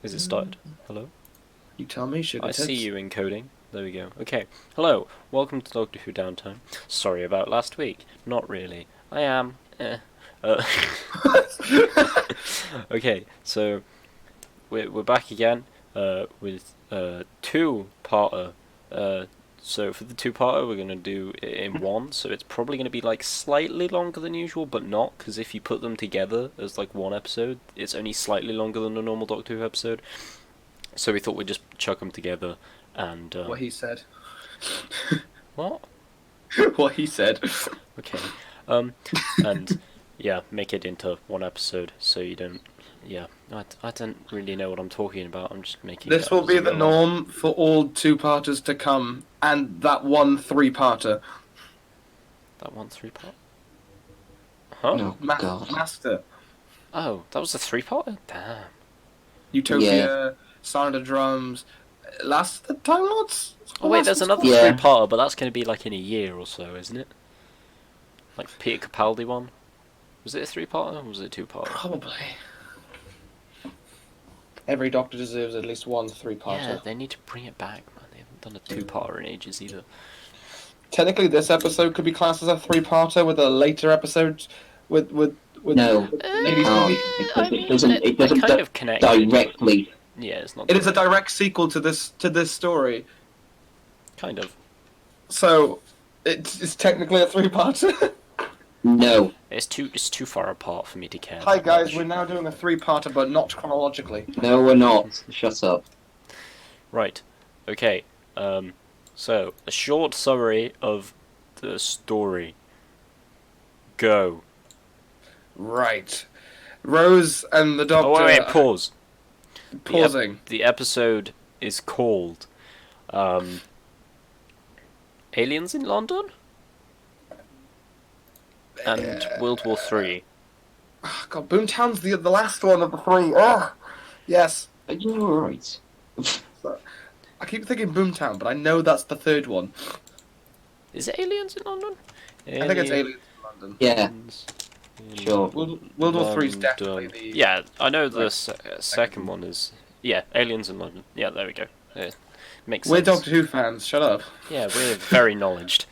Is it started? Hello? You tell me, sugar I tits. see you encoding. There we go. Okay. Hello. Welcome to Doctor Who Downtime. Sorry about last week. Not really. I am. Uh, okay, so we're back again with two-parter. So for the two-parter, we're gonna do it in one. So it's probably gonna be like slightly longer than usual, but not, because if you put them together as like one episode, it's only slightly longer than a normal Doctor Who episode. So we thought we'd just chuck them together and. What he said. What? What he said. Okay. And yeah, make it into one episode so you don't. Yeah, I don't really know what I'm talking about. I'm just making. This it will up be as I the go along. norm for all two-parters to come, and that one three-parter. That one three-part. Huh? No, God. Master. Oh, that was a three-parter. Damn. Utopia, Sound of Drums, Last of the Time Lords? Oh wait, there's another Yeah. three-parter, but that's going to be like in a year or so, isn't it? Like Peter Capaldi one. Was it a three-parter or was it a two-parter? Probably. Every Doctor deserves at least one Yeah, three-parter. they need to bring it back, man. They haven't done a two-parter in ages either. Technically, this episode could be classed as a three-parter with a later episode with No. Lady can't, Sylvie. because it doesn't they're kind di- of connected. directly. Yeah, it's not. It is a direct sequel to this story, Kind of. so it's technically a three-parter. No. It's too far apart for me to care. Hi that guys, much. we're now doing a three-parter, but not chronologically. No, we're not. Shut up. Right. Okay. So a short summary of the story. Go. Right. Rose and the Doctor. Oh wait, pause. Pausing. The episode is called Aliens in London and World War Three. Oh, God, Boomtown's the last one of the three. Oh, yes. Are you alright? I keep thinking Boomtown, but I know that's the third one. Is it Aliens in London? I think it's Aliens in London. Yeah, Aliens in sure. World War 3 is definitely London. the... Yeah, I know the Right. second one is. Yeah, Aliens in London. Yeah, there we go. Makes We're sense. Doctor Who fans, shut up. Yeah, we're very knowledged.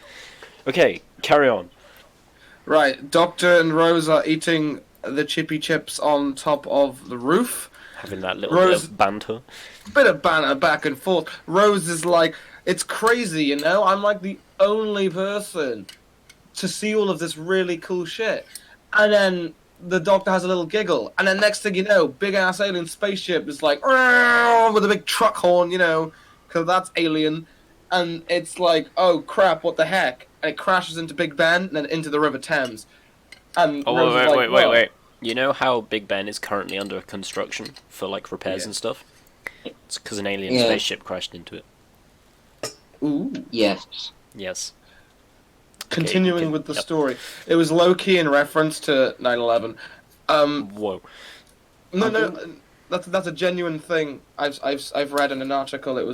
Okay, carry on. Right, Doctor and Rose are eating the chippy chips on top of the roof. Having that little bit Rose- of banter. Bit of banter back and forth. Rose is like, it's crazy, you know? I'm like the only person to see all of this really cool shit. And then the Doctor has a little giggle. And then next thing you know, big-ass alien spaceship is like, "Arr!" with a big truck horn, you know, because that's alien. And it's like, oh crap, what the heck? And it crashes into Big Ben and then into the River Thames. And Oh, Rose is like, wait. You know how Big Ben is currently under construction for, like, repairs Yeah. and stuff? It's because an alien Yeah. spaceship crashed into it. Ooh. Yes. Yes. Continuing with the yep. story, it was low key in reference to 9/11. Whoa. No, that's a genuine thing. I've read in an article.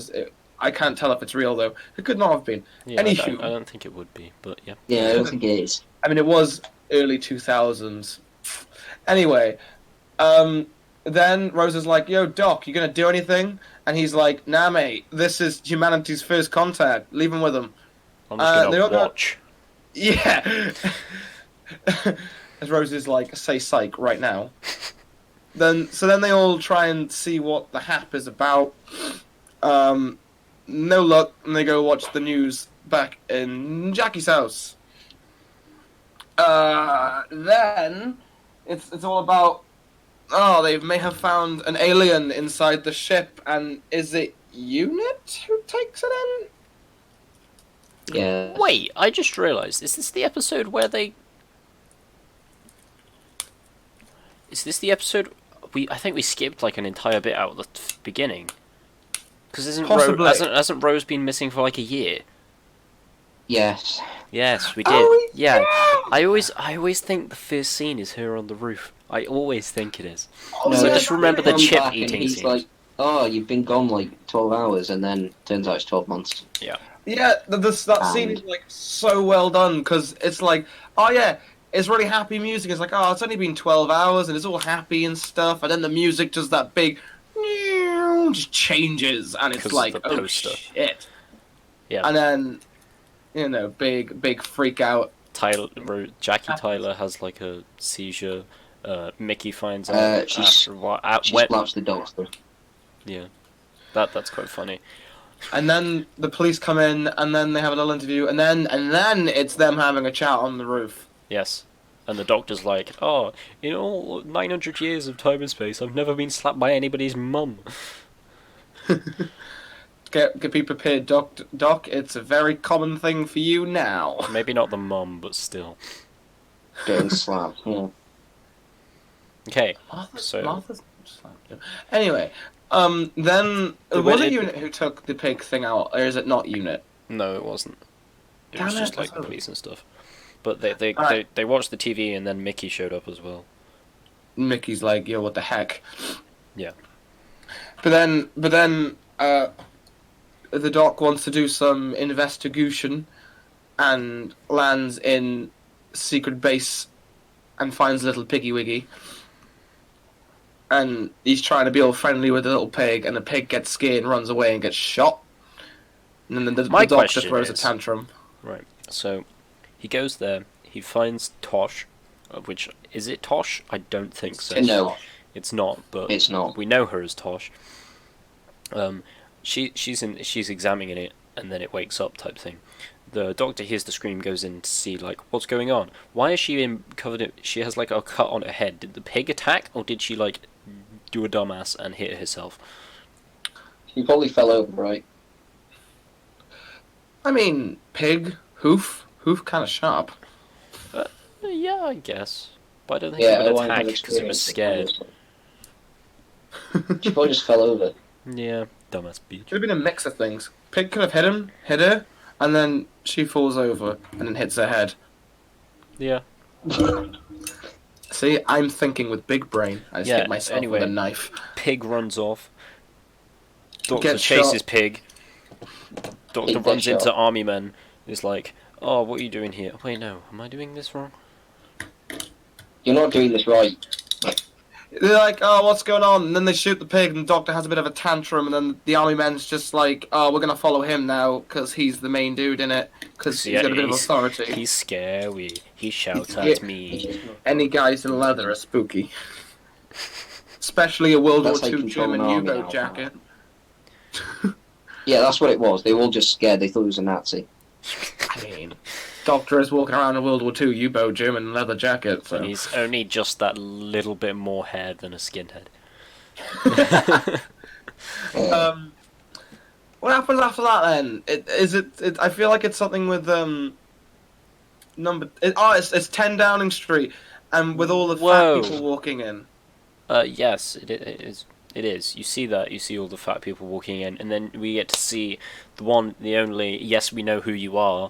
I can't tell if it's real though. It could not have been. Yeah, Anywho. I don't think it would be, but yeah. Yeah, I don't think it is. I mean, it was early 2000s. Anyway, then Rose is like, "Yo, Doc, you gonna do anything?" And he's like, "Nah, mate. This is humanity's first contact. Leave him with him." I'm just they're gonna not gonna- watch. Yeah. As Rose is like, say psych right now. Then they all try and see what the hap is about. No luck, and they go watch the news back in Jackie's house. Then it's all about, oh, they may have found an alien inside the ship, and is it Unit who takes it in? Yeah. Wait, I just realised, is this the episode where they... Is this the episode... I think we skipped like an entire bit out of the beginning. Because Possibly. hasn't Rose been missing for like a year? Yes. Yes, we did. Oh, yeah. yeah! I always think the first scene is her on the roof. I always think it is. Oh, So yeah, just remember the Come chip back and eating he's scene. like, oh, you've been gone like 12 hours, and then turns out it's 12 months. Yeah, that scene is like so well done because it's like, oh yeah, it's really happy music. It's like, oh, it's only been 12 hours and it's all happy and stuff, and then the music does that big, film just changes, and it's 'Cause of like, the oh poster. shit. Yeah. And then, big freak out. Jackie Tyler has like a seizure. Mickey finds out She after what? she When? slaps the doctor. Yeah, that's quite funny. And then the police come in, and then they have a little interview, and then it's them having a chat on the roof. Yes, and the doctor's like, "Oh, in all 900 years of time and space, I've never been slapped by anybody's mum." Be prepared, Doc. Doc, it's a very common thing for you now. Maybe not the mum, but still. Getting slapped. Yeah. Okay, Martha's, so Martha's anyway, then They was went it in- Unit who took the pig thing out, or is it not Unit? no, it wasn't. It was Damn just it, like the that's police and stuff. But they Alright. they watched the TV, and then Mickey showed up as well. Mickey's like, yo, what the heck? Yeah. But then, the doc wants to do some investigation, and lands in secret base, and finds little Piggy Wiggy. And he's trying to be all friendly with the little pig, and the pig gets scared and runs away and gets shot. And then the My doctor question throws a is- tantrum. Right. So he goes there. He finds Tosh, which is it Tosh? I don't think so. No, It's not, but it's not. we know her as Tosh. She's examining it, and then it wakes up type thing. The doctor hears the scream, goes in to see like what's going on. Why is she covered in? She has like a cut on her head. Did the pig attack, or did she like do a dumbass and hit herself? He probably fell over, right? I mean, pig, hoof kind of sharp. Yeah, I guess. But I don't think Yeah, it I would want to have attack because it was experience. scared. She probably just fell over. Yeah, dumbass bitch. Could have been a mix of things. Pig could have hit her, and then she falls over and then hits her head. Yeah. See, I'm thinking with big brain. I just Yeah, hit myself anyway. with a knife. Pig runs off. Doctor Gets chases shot. Pig. Doctor Pig runs gets into shot. army men. Is like, oh, what are you doing here? Wait, no, am I doing this wrong? You're not doing this right. They're like, oh, what's going on? And then they shoot the pig, and the doctor has a bit of a tantrum, and then the army men's just like, oh, we're gonna follow him now, because he's the main dude in it, because he's Yeah, got a bit of he's- authority. He's scary. He shouts Yeah. at me. Any guys in leather are spooky. Especially a World That's War how you II control German an army U-boat now. jacket. Yeah, that's what it was. They were all just scared. They thought it was a Nazi. I mean, Doctor is walking around in a World War II U-boat German leather jacket, so... And he's only just that little bit more hair than a skinhead. What happens after that then? I feel like it's something with it's 10 Downing Street, and with all the Whoa. fat people walking in. Yes, it is. It is. You see that. You see all the fat people walking in, and then we get to see the only. Yes, we know who you are.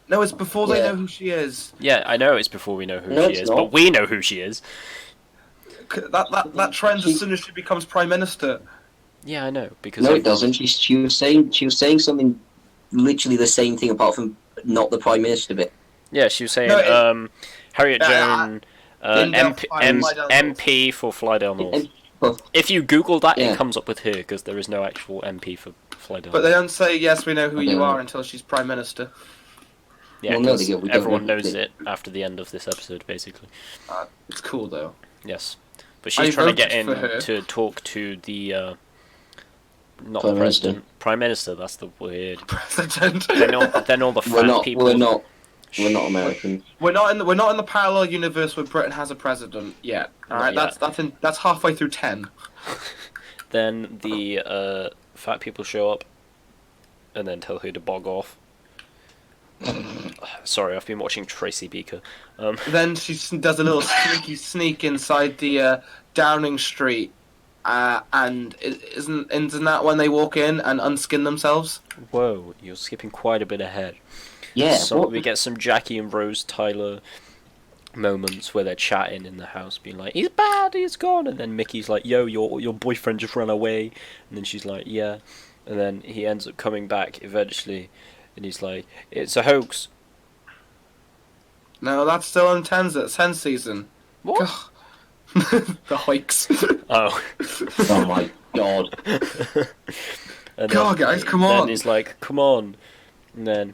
No, it's before they Yeah. know who she is. Yeah, I know it's before we know who No, she it's is, not. but we know who she is. That trends as soon as she becomes Prime Minister. Yeah, I know because No, it doesn't. She was saying something, literally the same thing, apart from not the Prime Minister bit. Yeah, she was saying, No, Harriet Yeah, Joan, Indel Flydale North. MP for Flydale North. And- well, If you Google that, Yeah. it comes up with her because there is no actual MP for Flydale. But they don't say, yes, we know who I don't you know. are until she's Prime Minister. Yeah, Well, no, 'cause we don't everyone know. knows it after the end of this episode, basically. It's cool, though. Yes, but I she's trying to get voted in for her. to talk to the not Prime the Minister. president, Prime Minister. That's the word. President. Then all the fat people. We're not American. We're not in the parallel universe where Britain has a president yet. All right, Not yet. that's halfway through 10. Then the fat people show up, and then tell her to bog off. Sorry, I've been watching Tracy Beaker. Then she does a little sneaky sneak inside the Downing Street, and isn't that when they walk in and unskin themselves? Whoa, you're skipping quite a bit ahead. Yeah. So what? we get some Jackie and Rose Tyler moments where they're chatting in the house, being like, "He's bad, he's gone," and then Mickey's like, "Yo, your boyfriend just ran away," and then she's like, "Yeah," and then he ends up coming back eventually, and he's like, "It's a hoax." No, that's still in 10 season. What? the hikes. Oh, Oh my God. And God, guys, come then on. he's like, come on. And then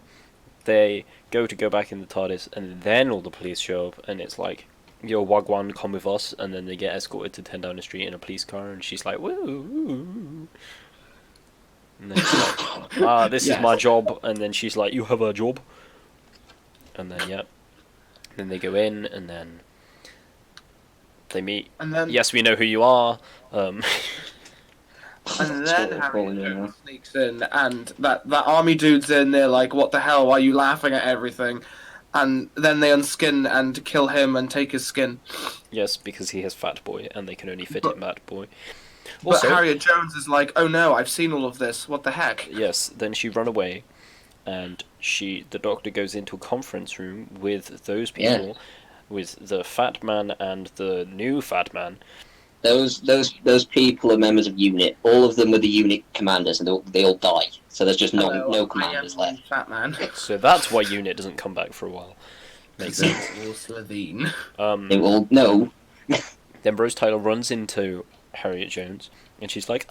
they go back in the TARDIS, and then all the police show up, and it's like, yo, Wagwan, come with us, and then they get escorted to 10 down the street in a police car, and she's like, woo. And then he's like, this is my Yes. job, and then she's like, you have a job. And then, yeah. Then they go in, and then they meet. And then, Yes, we know who you are. Um, and That's then what we're Harry calling it Jones now. sneaks in, and that army dude's in there like, what the hell, why are you laughing at everything? And then they unskin and kill him and take his skin. yes, because he has Fat Boy, and they can only fit But- in Fat Boy. But Also, Harriet Jones is like, oh no, I've seen all of this, what the heck? yes, then she run away, and the Doctor goes into a conference room with those people, with the Fat Man and the new Fat Man. Those people are members of UNIT. All of them were the UNIT commanders, and they all die. So there's just no Hello, commanders I am left. Fat Man. So that's why Unit doesn't come back for a while. Makes sense. Slovene. They all no. Then Rose Tyler runs into Harriet Jones, and she's like,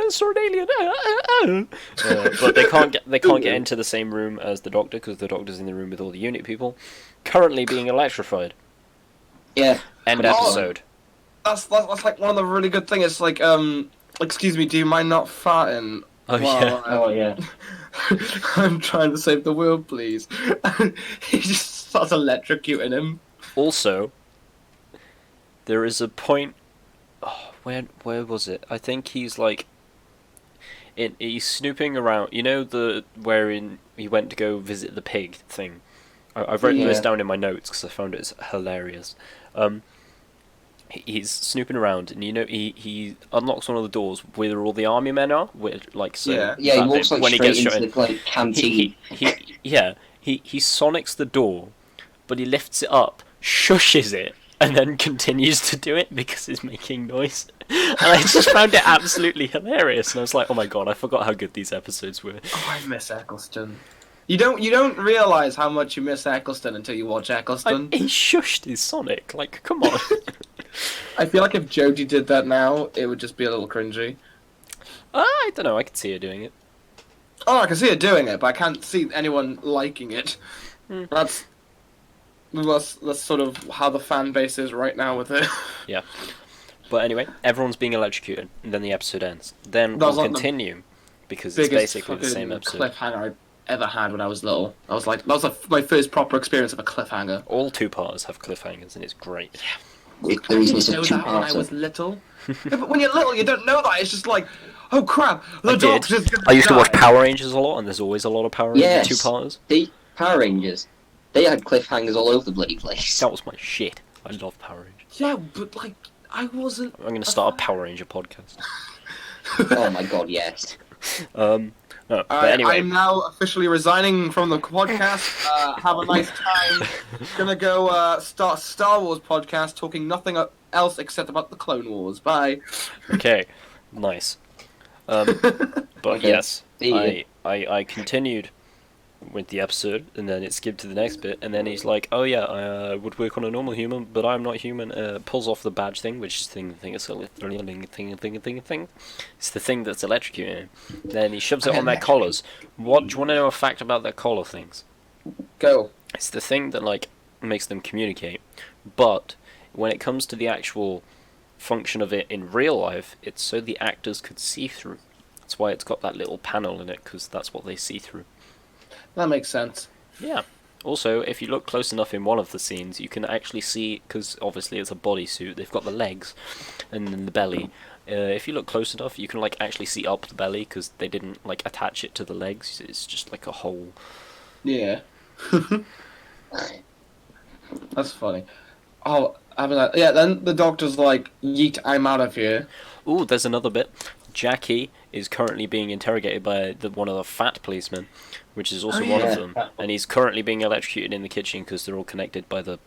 "Sword alien!" But they can't get into the same room as the Doctor because the Doctor's in the room with all the Unit people, currently being electrified. Yeah. End Oh. episode. That's like one of the really good things. It's like, excuse me, do you mind not farting? Oh yeah. Oh yeah. I'm trying to save the world, please. He just starts electrocuting him. Also, there is a point. Oh, where was it? I think he's like. He's snooping around. You know wherein he went to go visit the pig thing. I've written this Yeah. down in my notes because I found it hilarious. He's snooping around, and he unlocks one of the doors where all the army men are. Where like so. Yeah. Yeah, he that walks bit, like when he straight gets shot into in. the like canteen. He sonics the door, but he lifts it up, shushes it, and then continues to do it because it's making noise. And I just found it absolutely hilarious, and I was like, oh my god, I forgot how good these episodes were. Oh, I miss Eccleston. You don't realize how much you miss Eccleston until you watch Eccleston. He shushed his Sonic, like, come on. I feel like if Jodie did that now, it would just be a little cringy. I don't know, I could see her doing it. Oh, I can see her doing it, but I can't see anyone liking it. That's sort of how the fan base is right now with it. But anyway, everyone's being electrocuted, and then the episode ends. Then That was we'll like the continue, because it's Biggest basically the same fucking episode. cliffhanger I ever had when I was little. I was like, that was my first proper experience of a cliffhanger. All two-parters have cliffhangers, and it's great. The reason it's a know that when I was two-parter. little. Yeah, but when you're little, you don't know that. It's just like, oh crap, the I did. Doctor's gonna I used to watch die. Power Rangers a lot, and there's always a lot of Power Rangers Yes. two-parters. The Power Rangers. They had cliffhangers all over the bloody place. That was my shit. I love Power Rangers. Yeah, but like, I wasn't. I'm going to start a Power Ranger podcast. Oh my god, yes. No, but anyway. I'm now officially resigning from the podcast. Have a nice time. Gonna go start a Star Wars podcast, talking nothing else except about the Clone Wars. Bye. Okay, nice. But Okay. yes, See ya. I continued with the episode, and then it skipped to the next bit, and then he's like, "Oh yeah, I would work on a normal human, but I'm not human." Pulls off the badge thing, which is thing. It's the thing that's electrocuting him. Then he shoves it on their collars. What do you want to know a fact about their collar things? Go. It's the thing that like makes them communicate, but when it comes to the actual function of it in real life, it's so the actors could see through. That's why it's got that little panel in it, because that's what they see through. That makes sense. Yeah. Also, if you look close enough in one of the scenes, you can actually see, because obviously it's a bodysuit, they've got the legs and then the belly. If you look close enough, you can like actually see up the belly, because they didn't like attach it to the legs. It's just like a hole. Yeah. That's funny. Oh, yeah. Then the Doctor's like, "Yeet, I'm out of here." Ooh, there's another bit. Jackie is currently being interrogated by one of the fat policemen, which is also Oh, one yeah. of them, and he's currently being electrocuted in the kitchen because they're all connected by the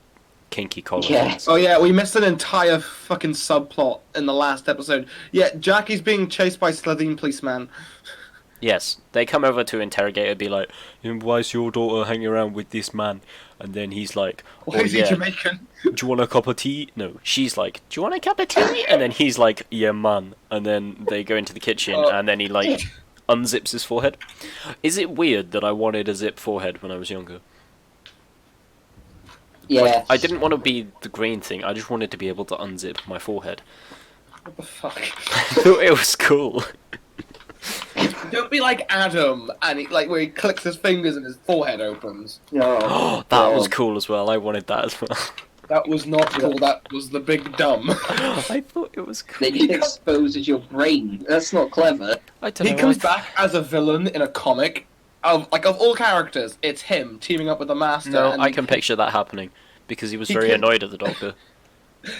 kinky collar Yeah. things. Oh yeah, we missed an entire fucking subplot in the last episode. Yeah, Jackie's being chased by Slovene policeman. Yes, they come over to interrogate her, be like, "Why is your daughter hanging around with this man?" And then he's like, Why "Oh is he yeah, Jamaican? do you want a cup of tea?" No, she's like, "Do you want a cup of tea?" And then he's like, "Yeah, man." And then they go into the kitchen, Uh, and then he like unzips his forehead. Is it weird that I wanted a zip forehead when I was younger? Like, I Yes. didn't want to be the green thing. I just wanted to be able to unzip my forehead. What the fuck? I thought it was cool. Don't be like Adam, and he, like where he clicks his fingers and his forehead opens. Oh, That was God. cool as well. I wanted that as well. That was not cool. That was the big dumb. I thought it was cool. They just exposes your brain. That's not clever. I don't He know. comes back as a villain in a comic. Of all characters, it's him teaming up with the Master. No, and I can picture that happening because he was He very could- annoyed at the Doctor.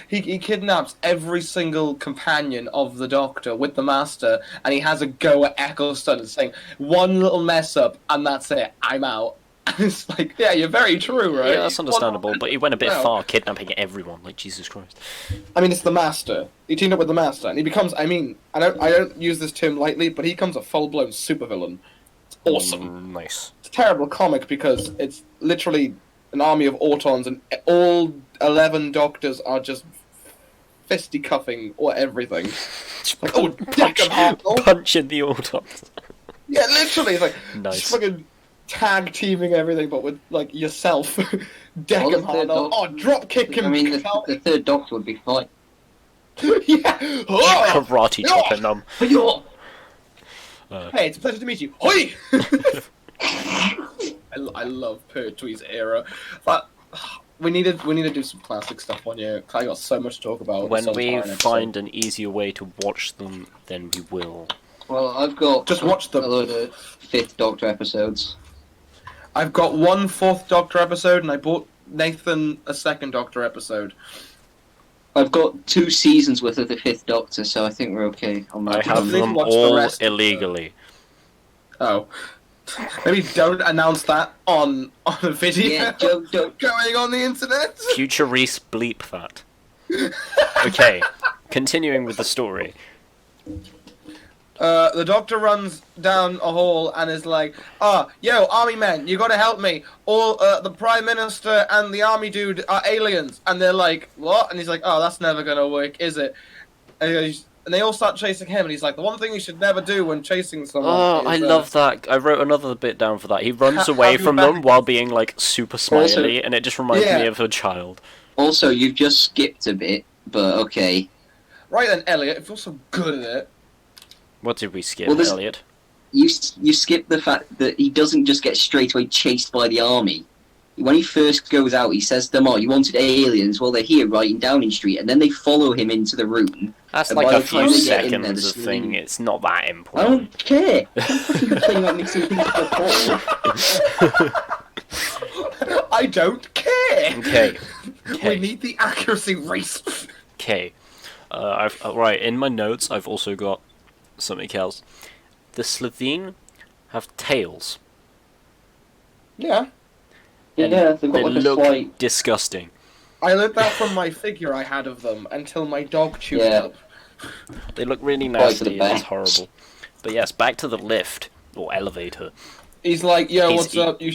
He kidnaps every single companion of the Doctor with the Master, and he has a go at Eccleston, saying one little mess up, and that's it. I'm out. It's like, yeah, you're very true, right? Yeah, that's understandable, but he went a bit No. far, kidnapping everyone. Like Jesus Christ. I mean, it's the Master. He teamed up with the Master, and he becomes. I mean, I don't use this term lightly, but he becomes a full-blown supervillain. It's awesome. Nice. It's a terrible comic because it's literally an army of Autons, and all 11 Doctors are just fisticuffing or everything. Like, oh, deck 'em, Hartnell. Punching the autons. Yeah, literally, it's like Nice. just fucking tag teaming everything, but with like yourself. Deck Well, him, the third Hartnell. Oh, Doctor- drop kick him. I mean, Cal- the third Doctor would be fine. yeah. Oh! Karate chopping them. Hey, it's a pleasure to meet you. Hoi! I love Pertwee's era, but we need to do some classic stuff one year. 'Cause I got so much to talk about. When so we far in episode. find an easier way to watch them, then we will. Well, I've got Just watch them. a load of Fifth Doctor episodes. I've got one fourth Doctor episode, and I bought Nathan a second Doctor episode. I've got 2 seasons worth of the Fifth Doctor, so I think we're okay on I that. have need to them watch the all rest of the- illegally. Oh, maybe don't announce that on a video Yeah, don't. going on the internet. Future Reese bleep that. Okay, continuing with the story. The Doctor runs down a hall and is like, yo, army men, you gotta help me. All, the Prime Minister and the army dude are aliens. And they're like, what? And he's like, oh, that's never gonna work, is it? And they all start chasing him, and he's like, the one thing you should never do when chasing someone Oh, is, I love that. I wrote another bit down for that. He runs Have away your from back. them while being, like, super smiley, Also- and it just reminds Yeah. me of a child. Also, you've just skipped a bit, but okay. Right then, Elliot, if you're so good at it. What did we skip, Well, this- Elliot? You skip the fact that he doesn't just get straight away chased by the army. When he first goes out, he says to them, "Oh, you wanted aliens? Well, they're here, right in Downing Street." And then they follow him into the room. That's And like by a the time few they get in there, seconds the of thing. screen- It's not that I important. don't care. I'm fucking complaining about mixing things to the ball. I don't care! Okay. We Okay. need the accuracy race. Okay. Right, in my notes, I've also got something else. The Slovene have tails. Yeah. Yeah, they've They got like a look slight. disgusting. I learned that from my figure I had of them until my dog chewed Yeah. up. They look really Right to the nasty and it's back. horrible. But yes, back to the lift. Or elevator. He's like, yo, He's- what's up? You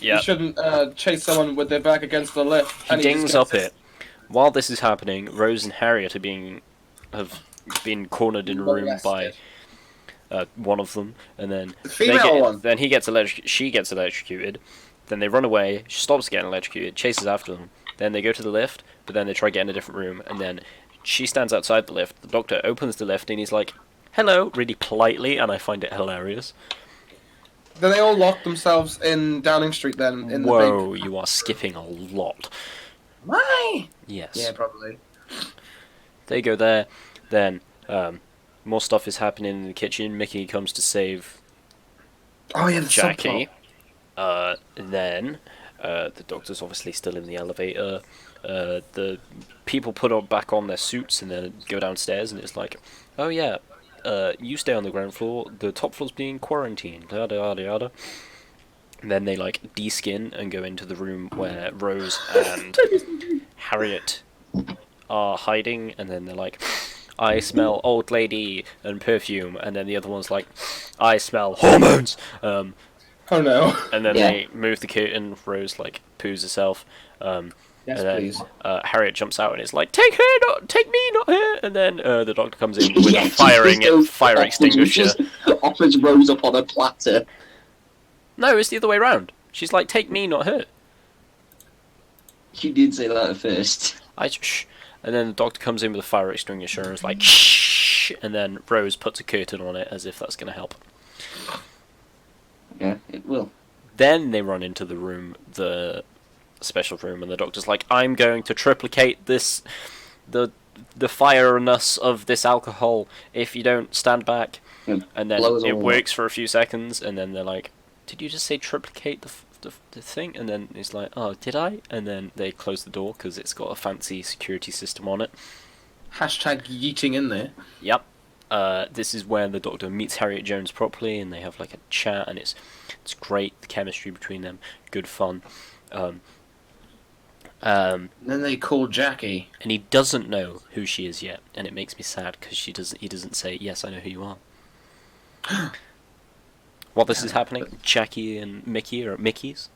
Yeah. shouldn't chase someone with their back against the lift. He And dings just up gets- it. While this is happening, Rose and Harriet have been cornered in a room by one of them, and then The female one. Then she gets electrocuted. Then they run away. She stops getting electrocuted. Chases after them. Then they go to the lift, but then they try getting a different room, and then she stands outside the lift. The Doctor opens the lift, and he's like, "Hello," really politely, and I find it hilarious. Then they all lock themselves in Downing Street then, in the Whoa, you are skipping a lot. big... Why? Yes. Yeah, probably. They go there, then more stuff is happening in the kitchen. Mickey comes to save Oh, yeah, the Jackie. subplot. Then the Doctor's obviously still in the elevator. The people back on their suits and then go downstairs, and it's like, oh yeah, you stay on the ground floor. The top floor's being quarantined. Yada yada yada. And then they like de-skin and go into the room where Rose and Harriet are hiding, and then they're like, I smell old lady and perfume, and then the other one's like, I smell hormones. Oh no. And then Yeah. they move the curtain. Rose like poos herself. Yes, and then please. Harriet jumps out and it's like, take me, not her. And then the doctor comes in with Yeah, a fire offers- extinguisher. just offers Rose up on a platter. No, it's the other way around. She's like, take me, not her. You did say that at first. Shh. And then the doctor comes in with a fire extinguisher and is like, shh. And then Rose puts a curtain on it as if that's going to help. Yeah, it will. Then they run into the room, the special room, and the doctor's like, I'm going to triplicate this, the fireness of this alcohol if you don't stand back. And then blows it all works for a few seconds, and then they're like, did you just say triplicate the thing? And then he's like, oh, did I? And then they close the door because it's got a fancy security system on it. Hashtag yeeting in there. Yep. This is where the Doctor meets Harriet Jones properly, and they have like a chat, and it's great. The chemistry between them, good fun. Then they call Jackie. And he doesn't know who she is yet, and it makes me sad because he doesn't say, yes, I know who you are. While this is happening, Jackie and Mickey are at Mickey's.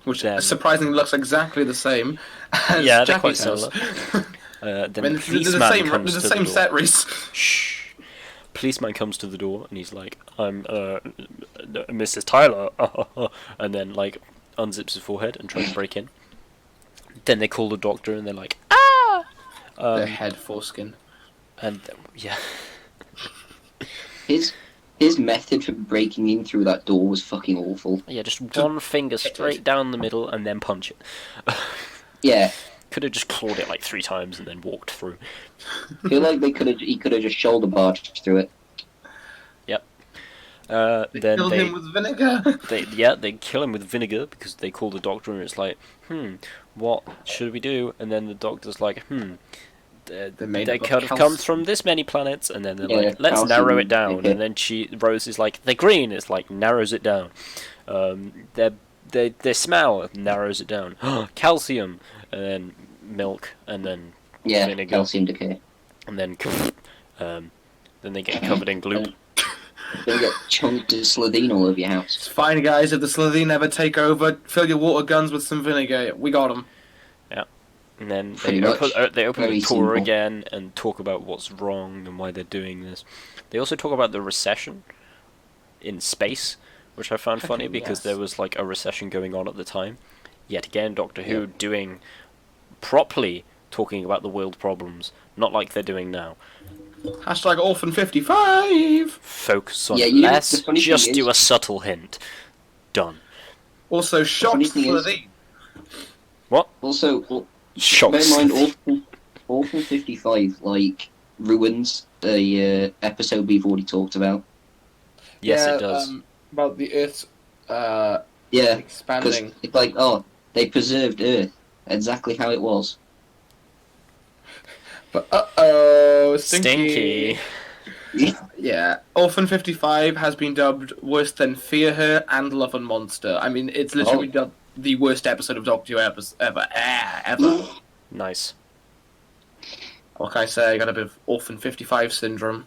Which Then- surprisingly looks exactly the same as Yeah, they're Jackie's quite house. similar. Then I the mean, they're policeman the same, comes they're to the same the door. set, Reese. Shh. Policeman comes to the door and he's like, I'm Mrs. Tyler. And then like unzips his forehead and tries to break in. Then they call the doctor and they're like, ah! Their head foreskin. And yeah. His method for breaking in through that door was fucking awful. Yeah, just one finger straight down the middle and then punch it. Yeah, Could have just clawed it like 3 times and then walked through. I feel like he could have just shoulder barged through it. Yep. They Then killed him with vinegar. they kill him with vinegar because they call the doctor and it's like, what should we do? And then the doctor's like, made they up of could have come from this many planets, and then they're Yeah, like, let's calcium, narrow it down. okay. And then Rose is like, they're green. It's like narrows it down. They smell, narrows it down. Calcium, and then milk, and then Yeah, vinegar, calcium decay. and then then they get covered in glue. Then you get chunked of Slovene all over your house. It's fine, guys. If the Slovene ever take over, fill your water guns with some vinegar. We got them. And then Pretty they much. open the Very tour simple. again and talk about what's wrong and why they're doing this. They also talk about the recession in space, which I found funny because Yes. there was like a recession going on at the time. Yet again, Doctor Who doing properly talking about the world problems, not like they're doing now. Hashtag Orphan 55. Focus on Yeah, you know, less, the funny just thing do is- a subtle hint. Done. Also, shocked funny thing is- Slovene. Also, bear Shocks. in mind, Orphan 55, like, ruins the episode we've already talked about. Yes, Yeah, it does. About the Earth's Yeah, because expanding. it's like, oh, they preserved Earth exactly how it was. But uh-oh, Stinky. Yeah, Orphan 55 has been dubbed worse than Fear Her and Love and Monster. I mean, it's literally dubbed the worst episode of Doctor Who ever. Nice. What can I say? I got a bit of Orphan 55 syndrome.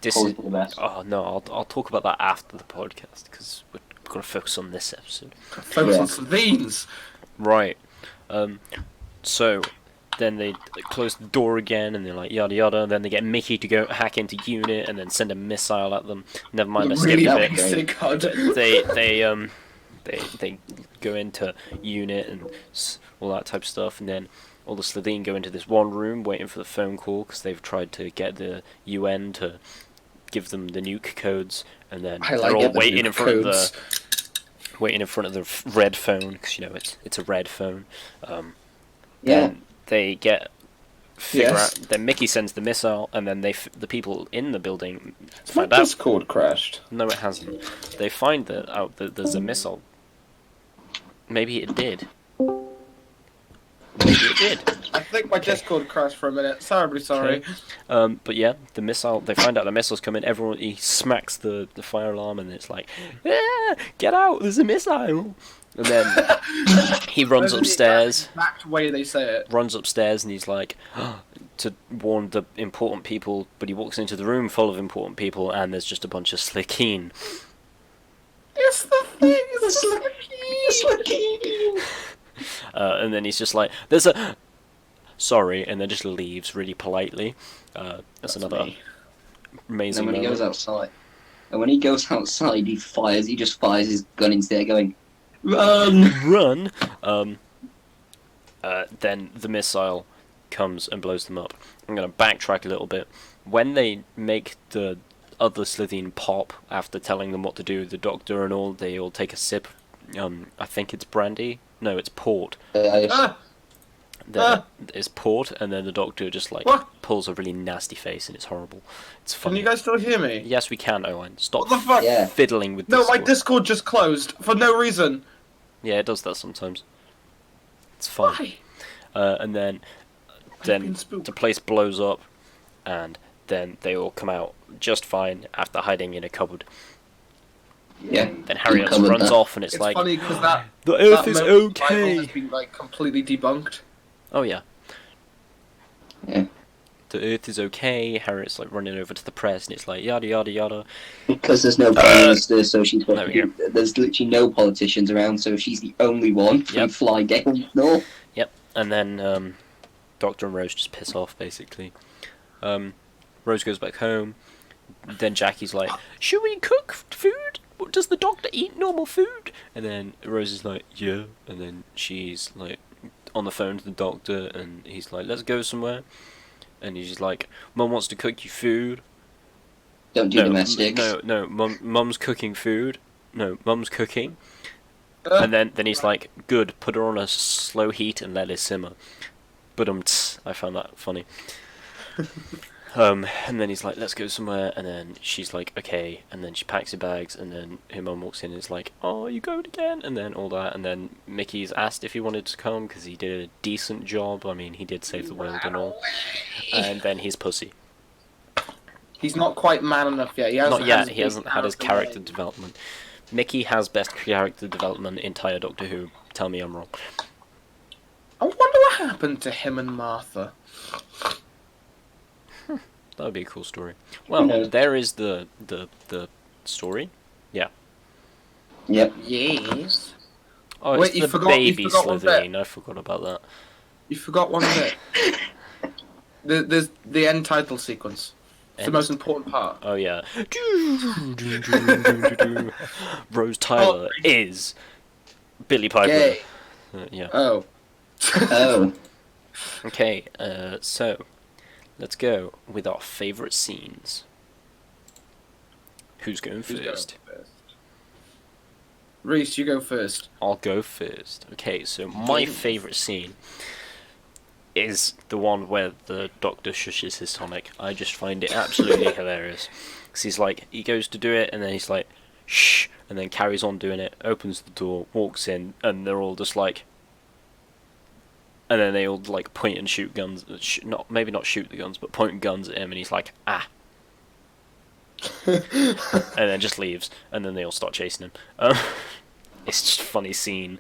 This Always is. for the best. Oh no, I'll talk about that after the podcast because we're gonna focus on this episode. Focus Yeah. on Slovenes. Right. So then they close the door again, and they're like yada yada. Then they get Mickey to go hack into Unit, and then send a missile at them. Never mind, I skipped Really a bit. basic God. They go into Unit and all that type of stuff, and then all the Slovene go into this one room waiting for the phone call because they've tried to get the UN to give them the nuke codes, and then I they're like all it, the waiting nuke in front codes. of the red phone because you know it's a red phone. Yeah. Then they figure Yes. out. Then Mickey sends the missile, and then the people in the building My find out. Discord crashed. No, it hasn't. They find out that there's a missile. Maybe it did. Maybe it did. I think my Discord crashed for a minute. Terribly sorry. But yeah, the missile. They find out the missile's coming. Everyone, he smacks the fire alarm, and it's like, "Ah, get out! There's a missile!" And then he runs That's the upstairs. exact way they say it. Runs upstairs, and he's like, to warn the important people, but he walks into the room full of important people, and there's just a bunch of Slickeen. It's the thing. It's the And then he's just like, "There's a sorry," and then just leaves really politely. That's another me. amazing And when he moment. goes outside, he fires. He just fires his gun into there, going, "Run!" Run. Then the missile comes and blows them up. I'm gonna backtrack a little bit. When they make the other Slitheen pop after telling them what to do, the Doctor and all, they all take a sip. I think it's brandy. No, it's port. Ah, It's port, and then the Doctor just like What? pulls a really nasty face, and it's horrible. It's can funny. you guys still hear me? Yes, we can, Owen. Stop What the fuck? Yeah. fiddling with No, this. my Discord just closed for no reason. Yeah, it does that sometimes. It's fun. Why? And then been spooked. the place blows up, and then they all come out just fine after hiding in a cupboard. Yeah. Then Harriet Cupboard, runs that. off, and it's It's like, funny because that the Earth that is moment of Bible okay. has been like completely debunked. Oh yeah, Yeah. the Earth is okay. Harriet's like running over to the press, and it's like yada yada yada. Because there's no prime minister, so she's got there we there's literally no politicians around, so she's the only one from Yep. Fly down north. Yep. And then Doctor and Rose just piss off basically. Rose goes back home. Then Jackie's like, "Should we cook food? Does the Doctor eat normal food?" And then Rose is like, "Yeah." And then she's like on the phone to the Doctor, and he's like, "Let's go somewhere." And he's like, "Mum wants to cook you food." Don't do domestics. No, Mum's cooking food. No, Mum's cooking. Uh, And then he's like, "Good, put her on a slow heat and let it simmer." But I found that funny. And then he's like, "Let's go somewhere," and then she's like, "Okay," and then she packs her bags, and then her mum walks in and is like, "Oh, you going again?" And then all that, and then Mickey's asked if he wanted to come because he did a decent job. I mean, he did save the world and all. And then he's pussy. He's not quite man enough yet. He hasn't Not yet. had He hasn't had his character development. Mickey has best character development in entire Doctor Who. Tell me I'm wrong. I wonder what happened to him and Martha. That would be a cool story. Well, Yeah. there is the story. Yeah. Yep. Yes. Oh, Wait, it's you the forgot- you baby forgot one bit. Slytherin. I forgot about that. You forgot one bit. There's the end title sequence. It's the most important part. Oh yeah. Rose Tyler is Billy Piper. Gay. Yeah. Oh. Oh. Okay. So let's go with our favorite scenes. Who's going Who's going first? first? Reese, you go first. I'll go first. Okay. So my Yes. favorite scene is the one where the Doctor shushes his Sonic. I just find it absolutely hilarious. Because he's like, he goes to do it, and then he's like, shh, and then carries on doing it, opens the door, walks in, and they're all just like, and then they all like point and shoot guns, maybe not shoot the guns, but point guns at him, and he's like, ah, and then just leaves, and then they all start chasing him. It's just a funny scene.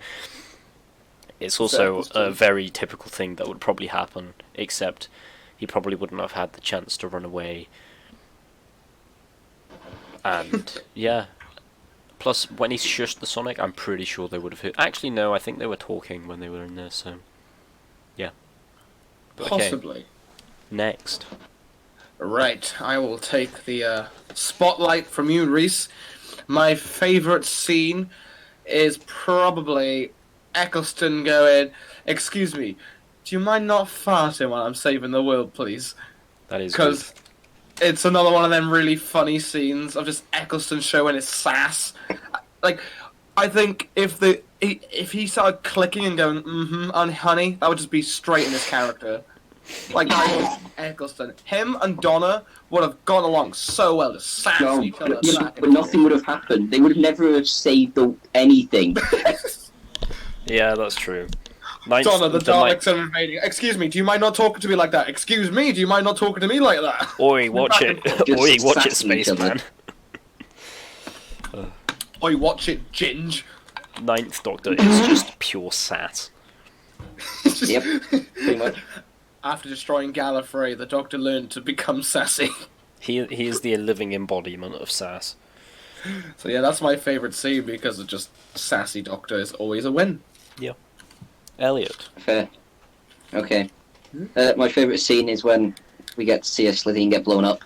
It's also a very typical thing that would probably happen, except he probably wouldn't have had the chance to run away. And, yeah. Plus, when he shushed the Sonic, I'm pretty sure they would have heard. Actually, no, I think they were talking when they were in there, so. Yeah. Okay, Possibly. next. Right, I will take the spotlight from you, Reese. My favourite scene is probably Eccleston going, "Excuse me, do you mind not farting while I'm saving the world, please?" That is good. Because it's another one of them really funny scenes of just Eccleston showing his sass. Like, I think if he started clicking and going, "Mm-hmm," on honey, that would just be straight in his character. Like, that was Eccleston. Him and Donna would have gone along so well, just sass No, each other. but nothing would have happened. They would never have saved anything. Yeah, that's true. Ninth, Donna, the the Daleks are invading. "Excuse me, do you mind not talking to me like that?" "Excuse me, do you mind not talking to me like that?" Oi, watch it. Just Oi, watch it, sassing each other. Spaceman. "Oi, watch it, Ginge." Ninth Doctor is just pure sass. It's just- Yep, pretty much. after destroying Gallifrey, the Doctor learned to become sassy. He is the living embodiment of sass. So yeah, that's my favourite scene because it's just sassy Doctor is always a win. Elliot. Fair. Okay. My favourite scene is when we get to see a Slitheen get blown up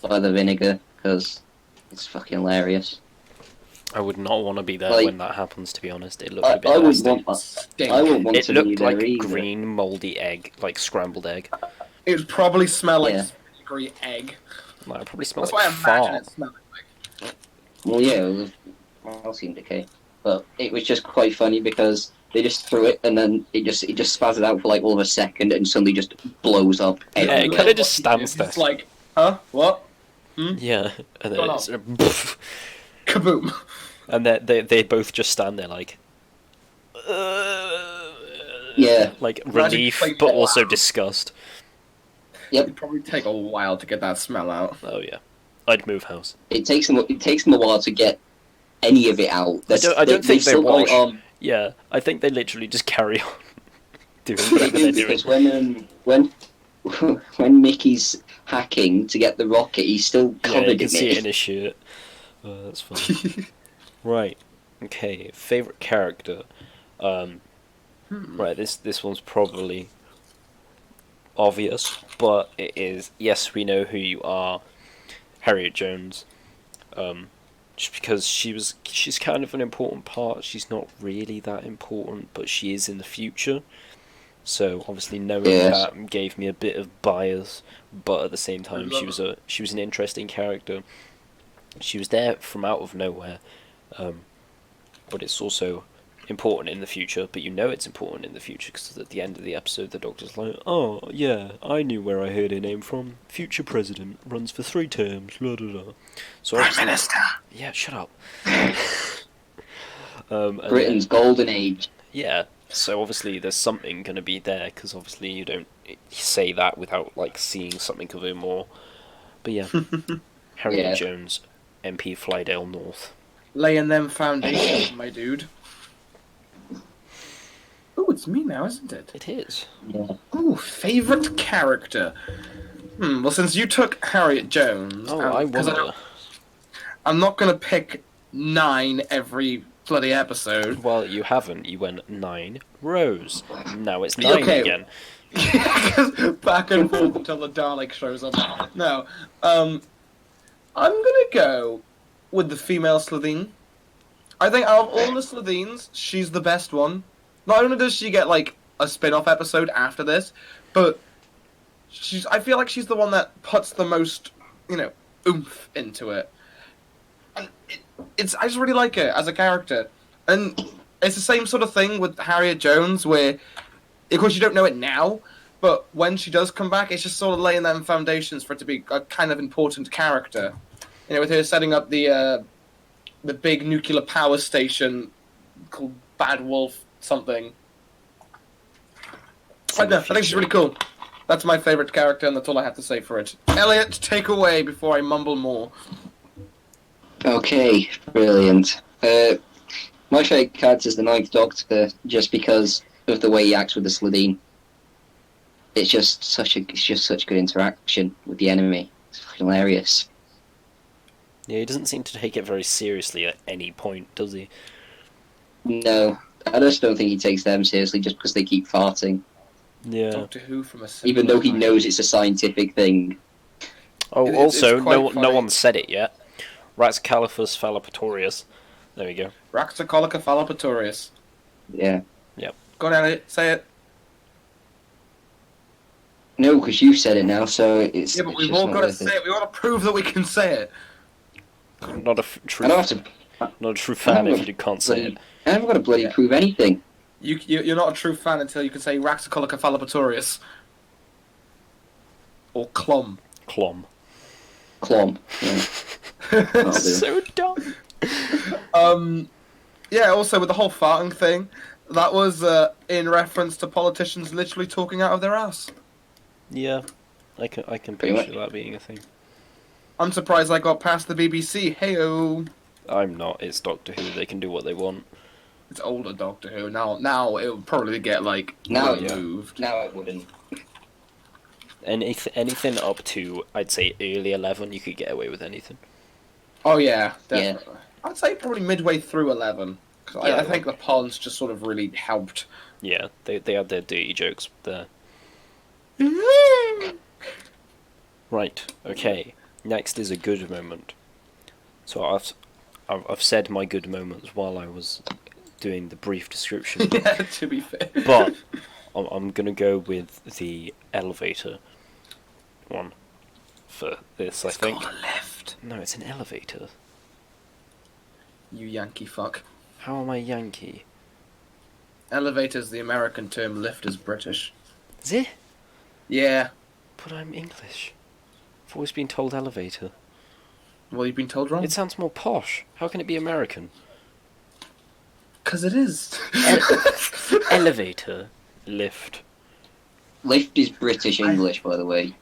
by the vinegar, because it's fucking hilarious. I would not want to be there Like, when that happens, to be honest. It looked I, a bit I would nasty. want that. Stink. I wouldn't want It to be looked there like either. green, mouldy egg, like scrambled egg. It would probably smell like Yeah. vinegary egg. Like, it probably smells That's why I like imagine fart. it smelling like. Well, yeah, it was calcium decay, but it was just quite funny because they just threw it and then it just spazzed out for like all of a second and suddenly just blows up. Yeah, it everywhere. kinda just stands there. It's like, huh? What? Yeah, and then Gone it's Kaboom! and they both just stand there like, Yeah. like Imagine relief, playing but that also loud. disgust. It'd probably take a while to get that smell out. Oh yeah, I'd move house. It takes them a while to get any of it out. I don't think they still got wash. it on. Yeah, I think they literally just carry on doing They whatever do, they're doing. because when Mickey's hacking to get the rocket, he's still Yeah, covered you can in see it. it in his shirt. That's funny. Right. Okay. Favorite character. Right. This one's probably obvious, but it is. Yes, we know who you are, Harriet Jones. Just because she's kind of an important part. She's not really that important, but she is in the future. So obviously knowing Yes. that gave me a bit of bias, but at the same time love she was an interesting character. She was there from out of nowhere, but it's also important in the future. But you know it's important in the future because at the end of the episode, the Doctor's like, "Oh yeah, I knew where I heard her name from. Future president, runs for 3 terms." Blah, blah, blah. So Prime obviously- Minister. yeah, shut up. And then- Britain's golden age. yeah, so obviously there's something going to be there, because obviously you don't say that without, like, seeing something of it more. But yeah, Harriet Yeah. Jones, MP Flydale North. Laying them foundations, my dude. Oh, it's me now, isn't it? It is. Yeah. Ooh, favourite character. Well, since you took Harriet Jones, Oh, I 'cause wonder. I'm not gonna pick 9 every bloody episode. Well, you haven't. You went 9 rows. Now it's 9 Okay. again. Back and forth until the Dalek shows up. No, I'm gonna go with the female Slitheen. I think out of all the Slitheen's, she's the best one. Not only does she get like a spin-off episode after this, but I feel like she's the one that puts the most, oomph into it. And I just really like her as a character. And it's the same sort of thing with Harriet Jones, where, of course, you don't know it now, but when she does come back, it's just sort of laying them foundations for it to be a kind of important character. With her setting up the big nuclear power station called Bad Wolf something. I think she's really cool. That's my favourite character, and that's all I have to say for it. Elliot, take away before I mumble more. Okay, brilliant. My favourite character is the Ninth Doctor, just because of the way he acts with the Slitheen. It's just such good interaction with the enemy. It's fucking hilarious. Yeah, he doesn't seem to take it very seriously at any point, does he? No, I just don't think he takes them seriously just because they keep farting, Yeah. Doctor Who from a even though he similar knows it's a scientific thing. Oh, It's also, quite no funny. one said it yet. Raxcalaphus fallopatorius. There we go. Raxacolica fallopatorius. Yeah. Go on, Elliot, say it. No, because you said it now, so it's. Yeah, but it's we've just all not got to worth say it. We want to prove that we can say it. Not a I true, don't have to. not a true fan if you can't say it. I haven't got to bloody Yeah. prove anything. You're not a true fan until you can say Raxacolica fallopatorius. Or Clom. Clom. Clom. Yeah. That'll do. So dumb. Yeah, also with the whole farting thing, that was in reference to politicians literally talking out of their ass. Yeah, I can Pretty picture much. that being a thing. I'm surprised I got past the BBC. Heyo. I'm not. It's Doctor Who. They can do what they want. it's older Doctor Who. Now it would probably get like Now, removed. now it wouldn't. Anything up to, I'd say, early 11, you could get away with anything. Oh yeah, definitely. I'd say probably midway through 11. 'Cause Yeah. I think the pods just sort of really helped. Yeah, they had their dirty jokes there. Right, okay. Next is a good moment. So I've said my good moments while I was doing the brief description. Yeah, to be fair. But I'm gonna go with the elevator one for this, I think. Called a lift. No, it's an elevator. You Yankee fuck. How am I Yankee? Elevator's the American term, lift is British. Is it? Yeah. But I'm English. I've always been told elevator. Well, you've been told wrong. It sounds more posh. How can it be American? Because it is. Elevator. Lift. Lift is British English, by the way.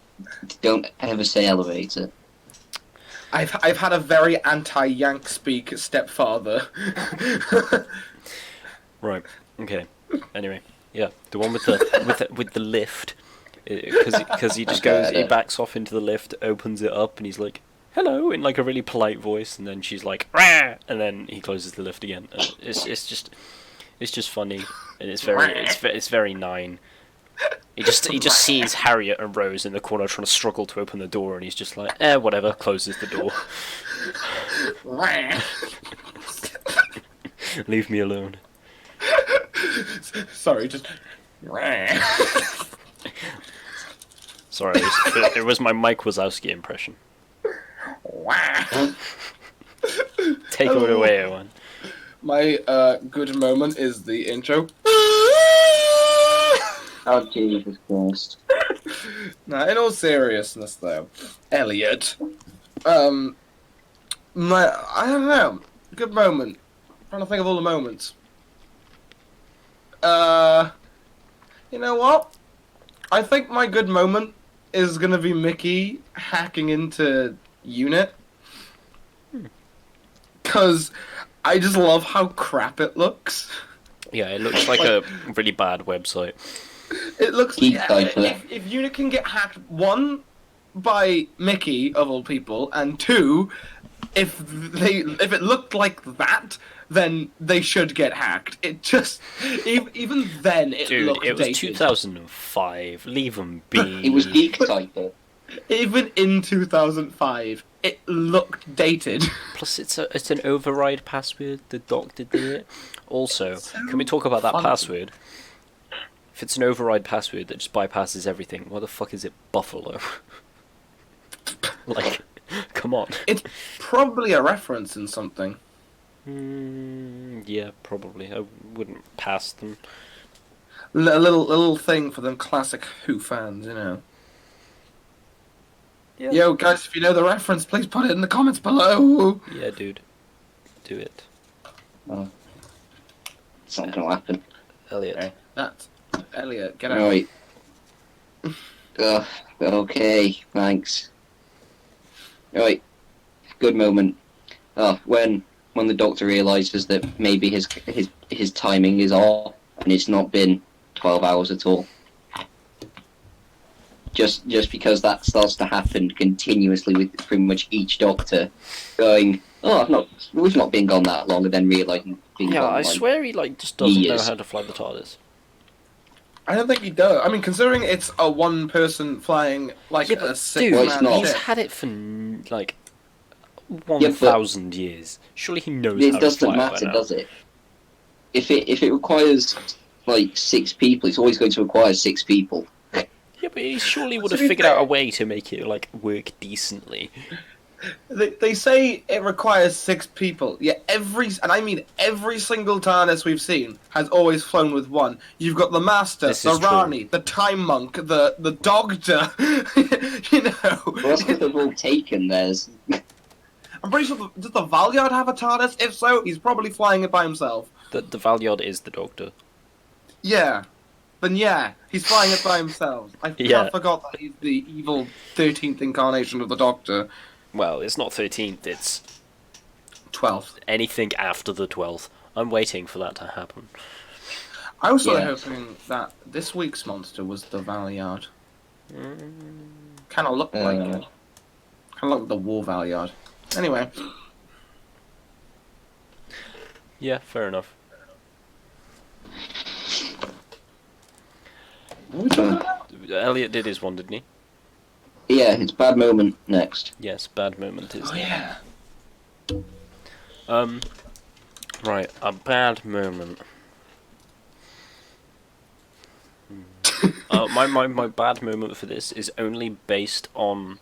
Don't ever say elevator. I've had a very anti-Yank speak stepfather. Right. Okay. Anyway, yeah, the one with the lift, because he just goes, he backs off into the lift, opens it up, and he's like, "Hello," in like a really polite voice, and then she's like, "Rah!" And then he closes the lift again. And it's just funny, and it's very Nine. He just sees Harriet and Rose in the corner trying to struggle to open the door, and he's just like, whatever, closes the door. Leave me alone. Sorry, just. Sorry, it was my Mike Wazowski impression. Take it away, Owen. My good moment is the intro. Oh, Jesus Christ. Now, in all seriousness, though, Elliot, I don't know, good moment. I'm trying to think of all the moments. You know what? I think my good moment is gonna be Mickey hacking into Unit. Because I just love how crap it looks. Yeah, it looks like a really bad website. It looks Geek Cypher. if Unit can get hacked, one, by Mickey of all people, and two, if it looked like that, then they should get hacked. It just even then it Dude, looked it was dated. 2005. Leave them be. It was Geek Cypher. Even in 2005, it looked dated. Plus, it's an override password. The Doctor did it. Also, So can we talk about that funny. password? If it's an override password that just bypasses everything, why the fuck is it Buffalo? Like, come on. It's probably a reference in something. Yeah, probably. I wouldn't pass them. A little thing for them classic Who fans, you know. Yeah. Yo, guys, if you know the reference, please put it in the comments below. Yeah, dude. Do it. Oh. It's not going to happen. Elliot. Okay, that's Elliot. Get out. Right. Okay, thanks. Right. Good moment. When the Doctor realises that maybe his timing is off and it's not been 12 hours at all. Just because that starts to happen continuously with pretty much each Doctor going, we've not been gone that long, and then realising being Yeah, gone I like swear he just doesn't know years. how to fly the TARDIS. I don't think he does. I mean, considering it's a one person flying like Yeah, a but six dude, Well, it's man not. he's ship. had it for like but 1,000 years. Surely he knows It how to doesn't fly matter, by now. does it? If it requires like 6 people, it's always going to require 6 people. Yeah, but he surely would To have be figured out a fair- way to make it like work decently. They say it requires 6 people. Yeah, every single TARDIS we've seen has always flown with one. You've got the Master, This the is true. Rani, the Time Monk, the Doctor. You know. Well, that's because they've all taken theirs. I'm pretty sure. Does the Valyard have a TARDIS? If so, he's probably flying it by himself. The Valyard is the Doctor. Yeah. Then yeah, he's flying it by himself. I Yeah. forgot that he's the evil 13th incarnation of the Doctor. Well, it's not 13th, it's 12th. anything after the 12th. I'm waiting for that to happen. I was sort of Yeah. hoping that this week's monster was the Valiard. Mm, Kind of looked like Uh, it. Kind of like the War Valiard. Anyway, yeah, fair enough. what are we talking about? Elliot did his one, didn't he? yeah, it's bad moment next. Yes, bad moment is Oh there. yeah. Right, a bad moment. My bad moment for this is only based on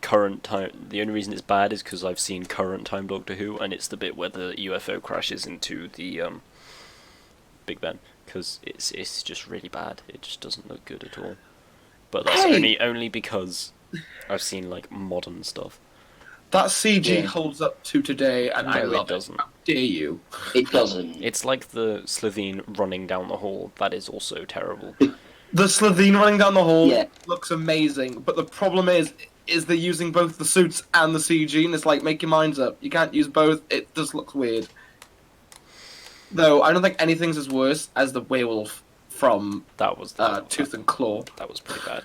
current time. The only reason it's bad is because I've seen current time Doctor Who, and it's the bit where the UFO crashes into the Big Ben, because it's just really bad. It just doesn't look good at all. But that's Hey! only because I've seen like modern stuff. That CG Yeah. holds up to today, and I No, it love it. doesn't. How dare you? It doesn't. It's like the Slovene running down the hall. That is also terrible. The Slovene running down the hall Yeah. looks amazing, but the problem is they're using both the suits and the CG, and it's like, make your minds up. You can't use both. It just looks weird. Though I don't think anything's as worse as the werewolf from That was Tooth and Claw, that was pretty bad.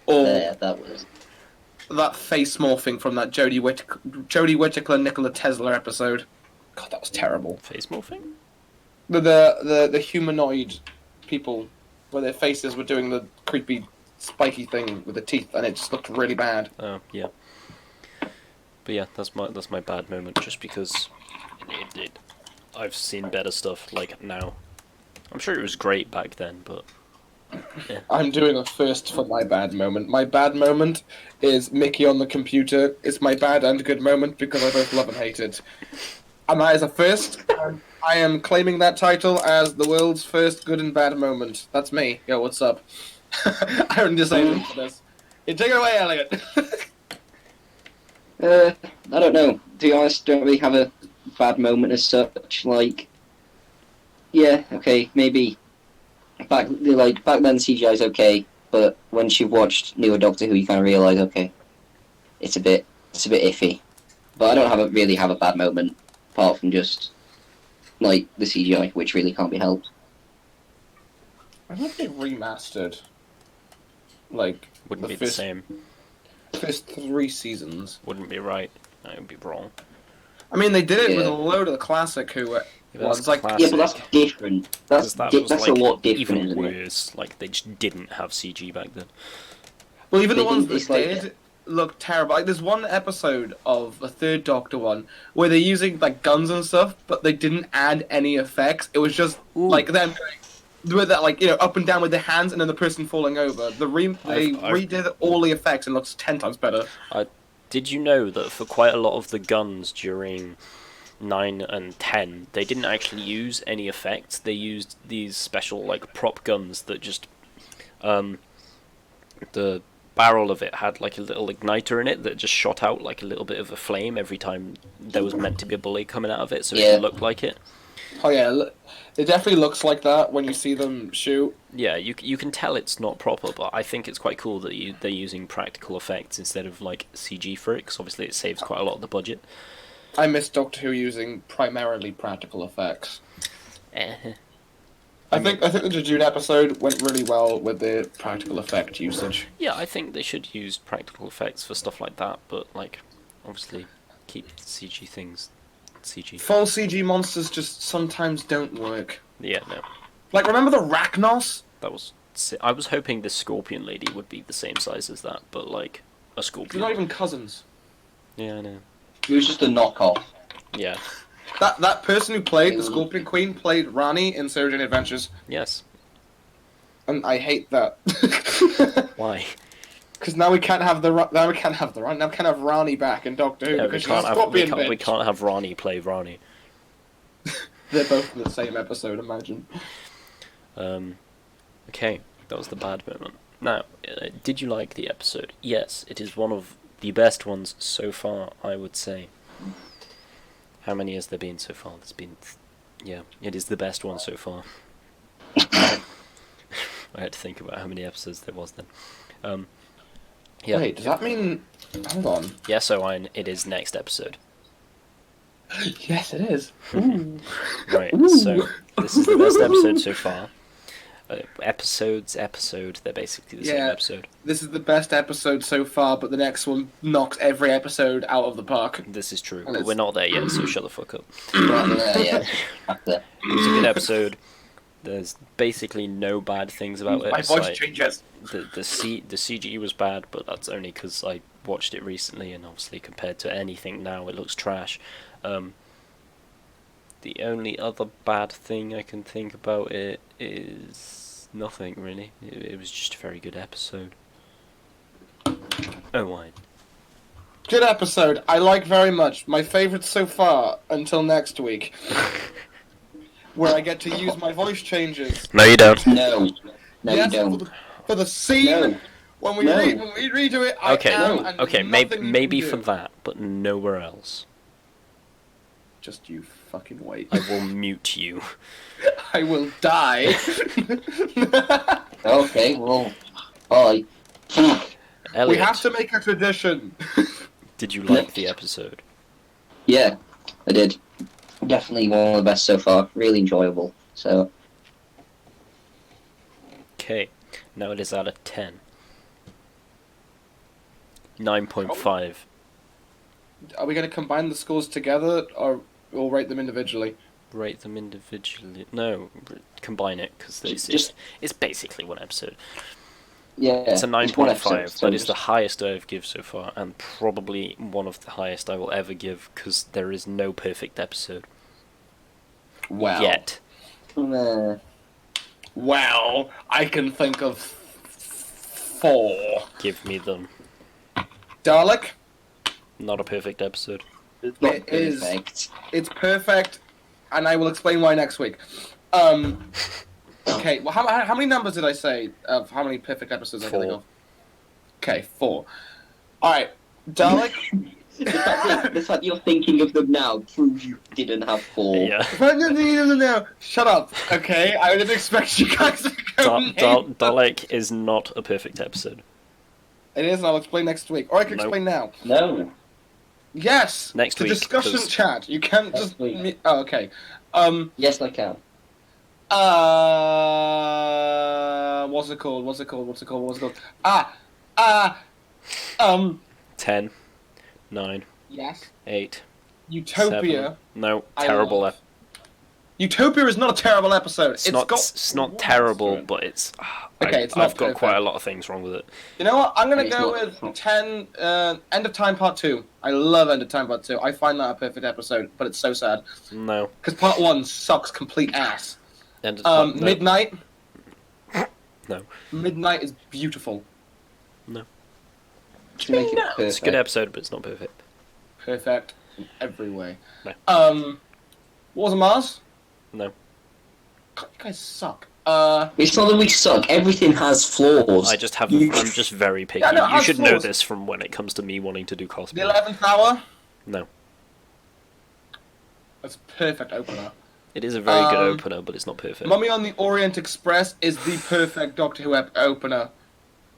or Yeah, that was. that face morphing from that Jodie Whittaker Nikola Tesla episode. God, that was terrible. Face morphing? The humanoid people, where their faces were doing the creepy spiky thing with the teeth, and it just looked really bad. Oh yeah. But yeah, that's my bad moment. Just because I've seen better stuff like now. I'm sure it was great back then, but I'm doing a first for my bad moment. My bad moment is Mickey on the computer. It's my bad and good moment because I both love and hate it. And that is a first. And I am claiming that title as the world's first good and bad moment. That's me. Yo, what's up? I don't just say for this. You take it away, Elliot. I don't know. To be honest, don't really have a bad moment as such. Like, yeah, okay, maybe back then CGI is okay, but once you've watched newer Doctor Who, you kind of realize, okay, it's a bit iffy. But I don't really have a bad moment apart from just like the CGI, which really can't be helped. I think they remastered like wouldn't be the same. first 3 seasons. Wouldn't be right. That would be wrong. I mean, they did it with Yeah. a load of the classic Who That's ones. Like, classic. Yeah, but that's different. 'Cause that was That's like a lot different, even isn't it? worse. Like they just didn't have CG back then. well, even the They ones didn't- that it's like- did look terrible. Like, there's one episode of the Third Doctor one where they're using like guns and stuff, but they didn't add any effects. It was just Ooh. like them with that, like, you know, up and down with their hands, and then the person falling over. They I've- redid all the effects and looks 10 times better. Did you know that for quite a lot of the guns during 9 and 10, they didn't actually use any effects? They used these special like prop guns that just the barrel of it had like a little igniter in it that just shot out like a little bit of a flame every time there was meant to be a bullet coming out of it, so Yeah. it looked like it. Oh yeah, it definitely looks like that when you see them shoot. Yeah, you can tell it's not proper, but I think it's quite cool that they're using practical effects instead of like CG for it, 'cause obviously it saves quite a lot of the budget. I miss Doctor Who using primarily practical effects. I think the June episode went really well with the practical effect usage. Yeah, I think they should use practical effects for stuff like that, but like obviously keep CG things CG. Full CG monsters just sometimes don't work. Yeah, no. Like, remember the Rachnos? That was I was hoping the Scorpion Lady would be the same size as that, but like a They're scorpion. not even cousins. Yeah, I know. It was just a knockoff. Yeah. That person who played the Scorpion Queen played Rani in Surgeon Adventures, Yes. and I hate that. Why? Because now we can't have the now we can't have Rani back in Doctor Who Yeah, because she's a Scorpion we bitch. can't have Rani play Rani. They're both in the same episode. Imagine. Okay, that was the bad moment. Now, did you like the episode? Yes, it is one of the best ones so far, I would say. How many has there been so far? There's been... yeah, it is the best one so far. I had to think about how many episodes there was then. Yeah. Wait, does that mean? Hold on. Yes, Owen, it is next episode. Yes, it is. Ooh. Right, Ooh. so this is the best episode so far. They're basically the same Yeah. episode. This is the best episode so far, but the next one knocks every episode out of the park. This is true, And but it's- we're not there yet, so shut the fuck up. Yeah. After. It was a good episode. There's basically no bad things about it. My It's voice like, changes. the CG was bad, but that's only because I watched it recently, and obviously compared to anything now, it looks trash. The only other bad thing I can think about it is nothing really. It was just a very good episode. Oh, wine. Good episode. I like very much. My favourite so far until next week, where I get to use my voice changes. No, you don't. No. No, Yes, you don't. For the scene. No. When we No. redo it, I Okay, am. And okay, there's maybe nothing you maybe can for do. that, but nowhere else. Just you fucking wait. I will mute you. I will die. Okay, well, bye. We Elliot, have to make a tradition. did you like the episode? Yeah, I did. Definitely one of the best so far. Really enjoyable. So, Okay, now it is out of 10. 9.5. Are we going to combine the scores together, or we'll rate them individually? Rate them individually. No, combine it because Just- it's basically one episode. yeah. It's a one 9.5. episode, so That is the just- highest I've given so far, and probably one of the highest I will ever give because there is no perfect episode Well, yet. Well, I can think of 4. Give me them. Dalek, Not a perfect episode. It's not It is. perfect. it's perfect, and I will explain why next week. Okay, well, how many numbers did I say of how many perfect episodes I can think 4. of? Okay, 4. Alright, Dalek. The fact you're thinking of them now proves you didn't have 4. Yeah. No, shut up. Okay, I didn't expect you guys to go. Dalek is not a perfect episode. It is, and I'll explain next week, or I can Nope. explain now. No. Yes. Next the week, discussion 'cause- chat. You can't Next just. week. Oh, okay. Yes, I can. What's it called? 10, 9, Yes. 8, Utopia. 7. No, I terrible. love. Utopia is not a terrible episode. It's not terrible, but it's. Okay, it's not I've got perfect. quite a lot of things wrong with it. You know what? I'm gonna It's go not- with 10. End of Time Part 2. I love End of Time Part 2. I find that a perfect episode, but it's so sad No. because Part 1 sucks complete ass. And no. Midnight. No. Midnight is beautiful. To make it perfect. It's a good episode, but it's not perfect. Perfect in every way. No. Wars on Mars. No. God, you guys suck. It's not that we suck. Everything has flaws. I just have. You- I'm just very picky. Yeah, no, You I'm should know flaws. this from when it comes to me wanting to do The cosplay. 11th Hour. No. That's a perfect opener. It is a very good Um, opener, but it's not perfect. Mummy on the Orient Express is the perfect Doctor Who opener.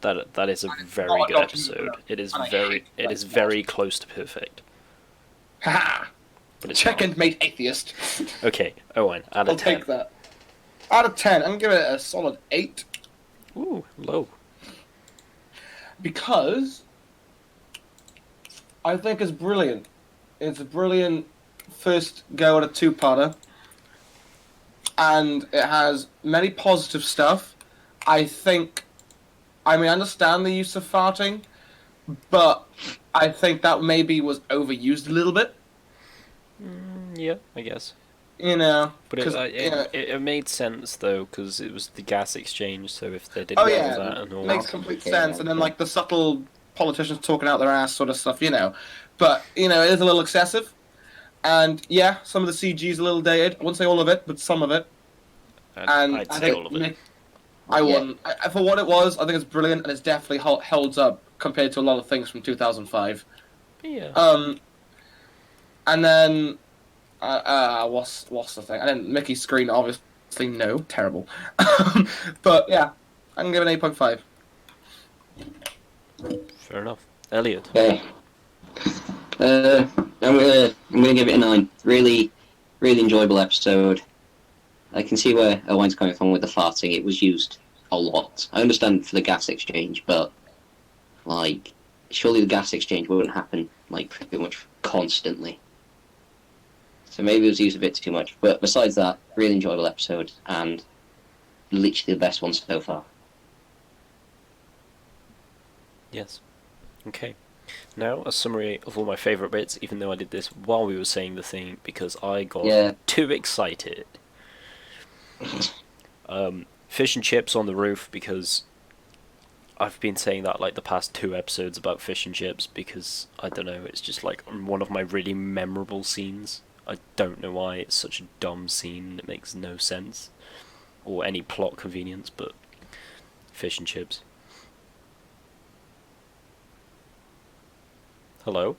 That is a And it's very not a good Doctor Who episode. opener. It is And I very. hate It that is much. very close to perfect. Haha. But it's Check and mate atheist. not. Okay, Owen, out I'll of 10. take that. Out of 10, I'm gonna give it a solid 8 Ooh, low. because I think it's brilliant. It's a brilliant first go at a two-parter, and it has many positive stuff. I understand the use of farting, but I think that maybe was overused a little bit. Yeah, I guess. You know, But it, 'cause, you know, it made sense though, because it was the gas exchange. So if they did Oh, all yeah, of that and all, makes that. complete Okay, sense. And then okay. like the subtle politicians talking out their ass sort of stuff, you know. But you know, it is a little excessive. And yeah, some of the CG is a little dated. I wouldn't say all of it, but some of it. And I'd I say think all of it. I Yeah. wouldn't. For what it was, I think it's brilliant, and it's definitely holds up compared to a lot of things from 2005. Yeah. And then what's the thing? And then Mickey's screen, obviously, no, terrible. But yeah, I can give it an 8.5. Fair enough. Elliot. Okay. I'm gonna I'm going to give it a 9. Really, really enjoyable episode. I can see where Owen's coming from with the farting. It was used a lot. I understand for the gas exchange, but like, surely the gas exchange wouldn't happen like pretty much constantly. So maybe it was used a bit too much. But besides that, really enjoyable episode and literally the best one so far. Yes. Okay. Now, a summary of all my favourite bits, even though I did this while we were saying the thing, because I got too excited. Fish and chips on the roof, because I've been saying that like the past 2 episodes about fish and chips, because, I don't know, it's just like one of my really memorable scenes. I don't know why, it's such a dumb scene, it makes no sense. Or any plot convenience, but fish and chips. Hello?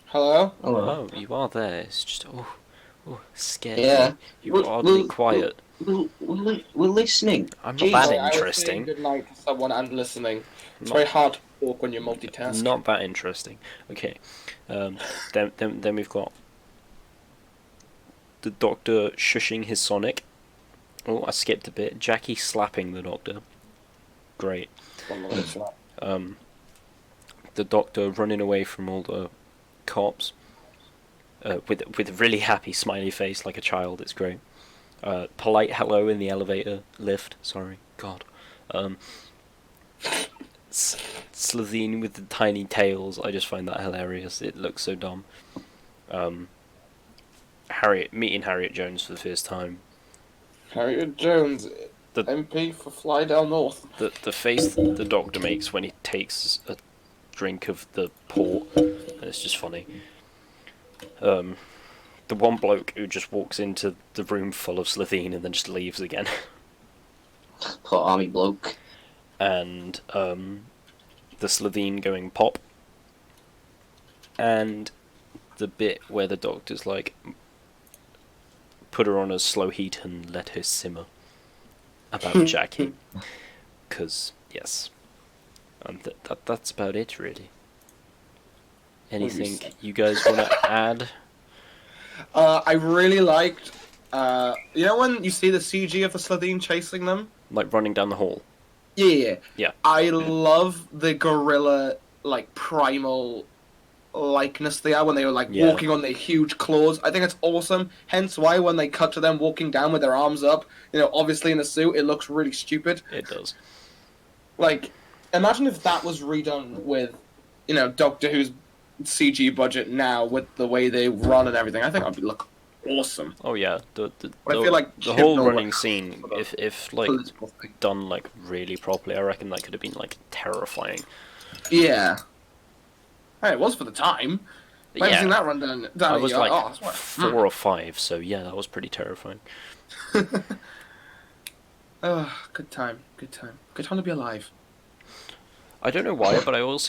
Hello? Oh, you are there. It's just, scared. Yeah. You were oddly quiet. We're listening. I'm not Jeez. that Sorry, I was saying interesting. good night to someone and listening. It's Not- very hard to talk when you're multitasking. Not that interesting. Okay. Then we've got the Doctor shushing his Sonic. Oh, I skipped a bit. Jackie slapping the Doctor. Great. The Doctor running away from all the cops. With a really happy smiley face like a child. It's great. Polite hello in the elevator lift. Sorry, God. Slitheen with the tiny tails. I just find that hilarious. It looks so dumb. Meeting Harriet Jones for the first time. Harriet Jones, The- MP for Flydale North. The face the Doctor makes when he takes a drink of the port, and it's just funny. The one bloke who just walks into the room full of Slitheen and then just leaves again. Poor army bloke. And the Slitheen going pop. And the bit where the Doctor's like, put her on a slow heat and let her simmer. About Jackie. Because, yes. That's about it, really. Anything you guys want to add? I really liked, you know when you see the CG of the Slitheen chasing them? Like running down the hall? Yeah. Yeah. I love the gorilla, like, primal likeness they are when they were, like, Yeah. walking on their huge claws. I think it's awesome. Hence why when they cut to them walking down with their arms up, you know, obviously in a suit, it looks really stupid. It does. Like, imagine if that was redone with, you know, Doctor Who's CG budget now with the way they run and everything. I think that'd look awesome. Oh yeah, I feel like the whole Chibnall running would scene, sort of if like political thing. done like really properly, I reckon that could have been like terrifying. Yeah. Hey, it was for the time. But I've yeah, seen that run down. I was like oh, that's what- 4 or 5, so yeah, that was pretty terrifying. Oh, good time. Good time. Good time to be alive. I don't know why, but I always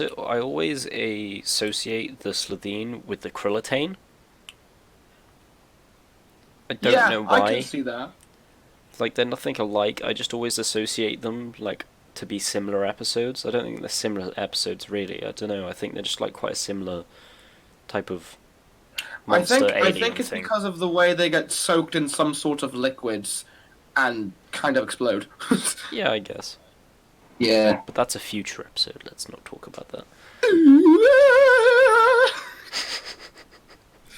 associate the Slitheen with the Krillitane. I don't know why. I can see that. Like they're nothing alike. I just always associate them like to be similar episodes. I don't think they're similar episodes really. I don't know. I think they're just like quite a similar type of monster I alien think it's thing. because of the way they get soaked in some sort of liquids and kind of explode. Yeah, I guess. Yeah. But that's a future episode. Let's not talk about that.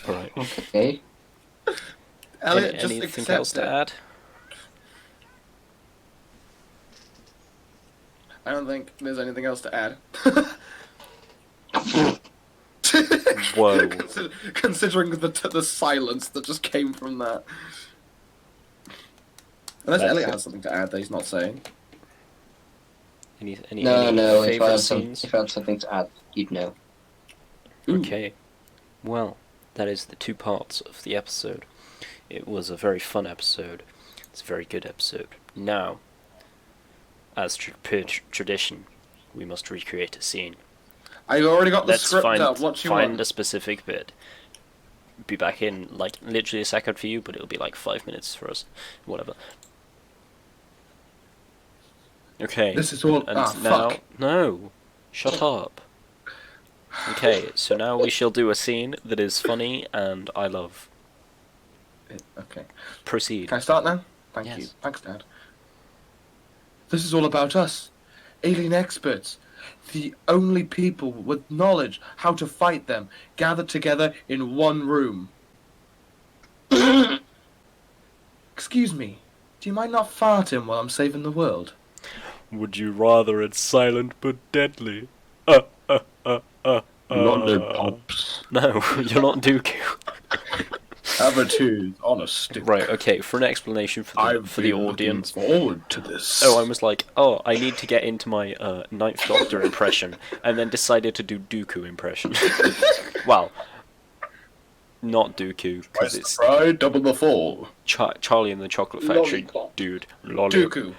Alright. Okay. Elliot, just Anything accept else to it. add? I don't think there's anything else to add. Whoa. Considering the silence that just came from that. Unless That's Elliot it. has something to add that he's not saying. Any No. If I, favourite had scenes? if I had something to add, you'd know. Okay. Well, that is the 2 parts of the episode. It was a very fun episode. It's a very good episode. Now, as per tradition, we must recreate a scene. I've already got the Let's script find up. What you find want? a specific bit. Be back in like literally a second for you, but it'll be like 5 minutes for us. Whatever. Okay. This is all. And Ah, now, fuck. no, shut up. Okay, so now we shall do a scene that is funny and I love. Okay. Proceed. Can I start now? Thank you. Yes. Thanks, Dad. This is all about us, alien experts, the only people with knowledge how to fight them, gathered together in one room. Excuse me, do you mind not farting while I'm saving the world? Would you rather it's silent but deadly? Lollipops. No, you're not Dooku. Attitudes on a stick. Right, okay, for an explanation for the audience. Forward to this. Oh, I was like, oh, I need to get into my Ninth Doctor impression, and then decided to do Dooku impression. Well, not Dooku, because it's pride, double the fall. Charlie and the Chocolate Factory, Lollipop. dude. Lolly. Dooku.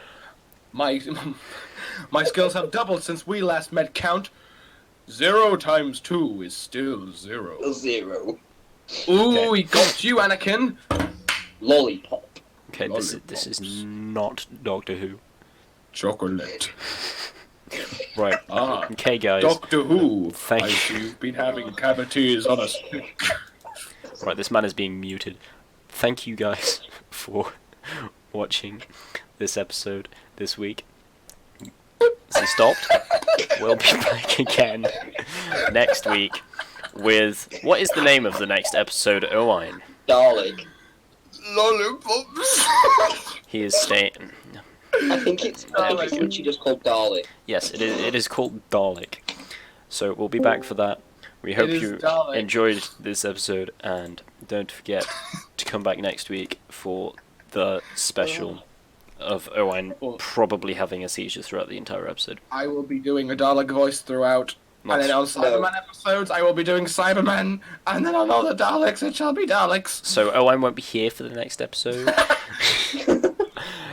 My skills have doubled since we last met, Count. 0 times 2 is still 0. 0. Ooh, Okay. he got you, Anakin. Lollipop. Okay, this is not Doctor Who. Chocolate. Right. Ah, Okay, guys. Doctor Who. Thank I you. see you've been having cavities on a stick. Right, this man is being muted. Thank you guys for watching this episode this week. Has he stopped? We'll be back again next week with... What is the name of the next episode, Owen? Dalek. Lollipops. He is staying... I think it's literally just called Dalek. Yes, it is called Dalek. So we'll be back for that. We hope is you Dalek. enjoyed this episode, and don't forget to come back next week for the special of Owen probably having a seizure throughout the entire episode. I will be doing a Dalek voice throughout. And then on Cyberman episodes, I will be doing Cybermen. And then on other Daleks, it shall be Daleks. So Owen won't be here for the next episode.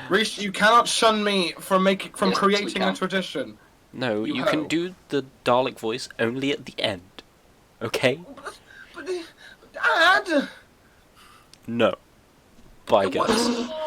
Reese, you cannot shun me from Yes, we creating a can. tradition. No, You you ho. can do the Dalek voice only at the end. Okay? But, Dad! No. Bye, guys. What?